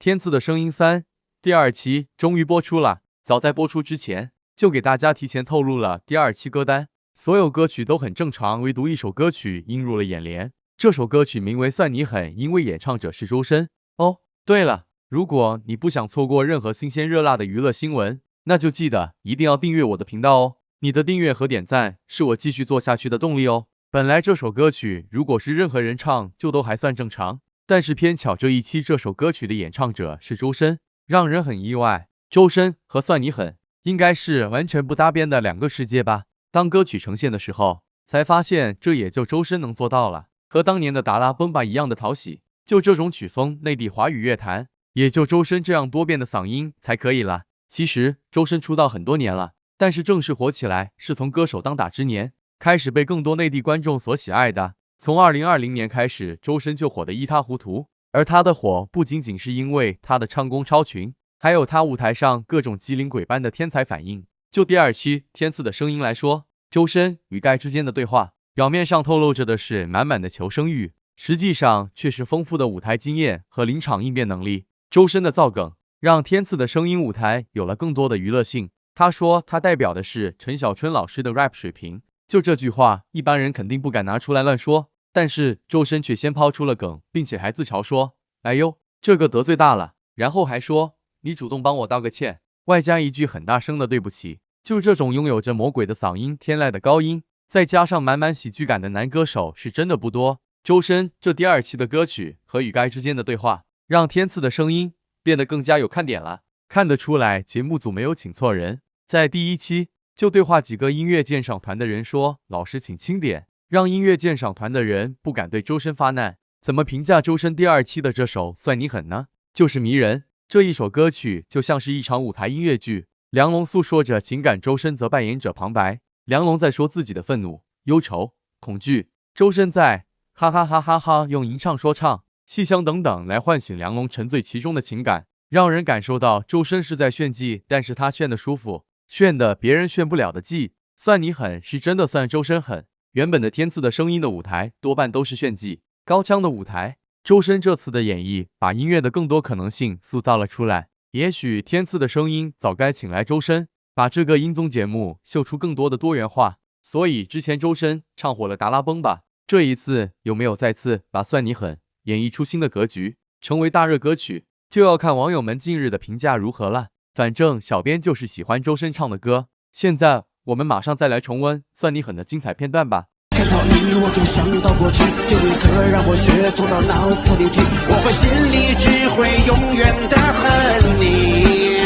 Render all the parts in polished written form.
天赐的声音3第2期终于播出了。早在播出之前，就给大家提前透露了第2期歌单，所有歌曲都很正常，唯独一首歌曲映入了眼帘。这首歌曲名为《算你狠》，因为演唱者是周深。哦，对了，如果你不想错过任何新鲜热辣的娱乐新闻，那就记得一定要订阅我的频道哦。你的订阅和点赞是我继续做下去的动力哦。本来这首歌曲如果是任何人唱就都还算正常，但是偏巧这一期这首歌曲的演唱者是周深，让人很意外。周深和算你狠应该是完全不搭边的两个世界吧。当歌曲呈现的时候，才发现这也就周深能做到了，和当年的达拉崩吧一样的讨喜。就这种曲风，内地华语乐坛也就周深这样多变的嗓音才可以了。其实周深出道很多年了，但是正式火起来是从歌手当打之年开始被更多内地观众所喜爱的。从2020年开始，周深就火得一塌糊涂，而他的火不仅仅是因为他的唱功超群，还有他舞台上各种机灵鬼般的天才反应。就第2期天赐的声音来说，周深与盖之间的对话，表面上透露着的是满满的求生欲，实际上却是丰富的舞台经验和临场应变能力。周深的造梗让天赐的声音舞台有了更多的娱乐性。他说他代表的是陈小春老师的 rap 水平，就这句话一般人肯定不敢拿出来乱说，但是周深却先抛出了梗，并且还自嘲说哎呦这个得罪大了，然后还说你主动帮我道个歉，外加一句很大声的对不起。就这种拥有着魔鬼的嗓音、天籁的高音，再加上满满喜剧感的男歌手是真的不多。周深这第2期的歌曲和与盖之间的对话，让天赐的声音变得更加有看点了。看得出来节目组没有请错人，在第1期就对话几个音乐鉴赏团的人说老师请轻点，让音乐鉴赏团的人不敢对周深发难。怎么评价周深第2期的这首算你狠呢？就是迷人。这一首歌曲就像是一场舞台音乐剧，梁龙诉说着情感，周深则扮演者旁白。梁龙在说自己的愤怒、忧愁、恐惧，周深在哈哈哈哈哈用吟唱、说唱、戏腔等等来唤醒梁龙沉醉其中的情感，让人感受到周深是在炫技，但是他炫的舒服，炫的别人炫不了的技。算你狠是真的算周深狠。原本的天赐的声音的舞台多半都是炫技、高腔的舞台，周深这次的演绎把音乐的更多可能性塑造了出来。也许天赐的声音早该请来周深，把这个音综节目秀出更多的多元化。所以之前周深唱火了达拉崩吧，这一次有没有再次把算你狠演绎出新的格局，成为大热歌曲，就要看网友们近日的评价如何了。反正小编就是喜欢周深唱的歌。现在我们马上再来重温算你狠的精彩片段吧。看到你我就想到过去，有一刻让我学种到脑子里去，我会心里只会永远的恨你。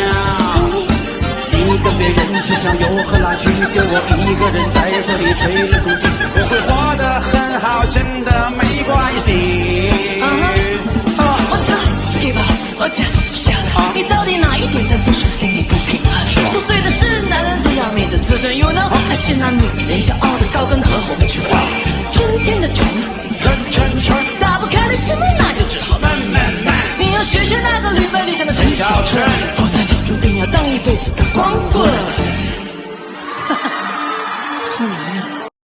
你跟别人吃香又喝辣去，给我一个人在这里吹了口气，我会活得很好，真的没关系。我操，气吧，我真想你到底哪一点才不爽，心里不平衡？作祟的是男人最要命的自尊，有能还是那女人骄傲的高跟和后面去换？春天的种子圈，打不开的心门，那就只好慢慢慢。你要学那个屡败屡战的陈小春，否则就注定要当一辈子的光棍。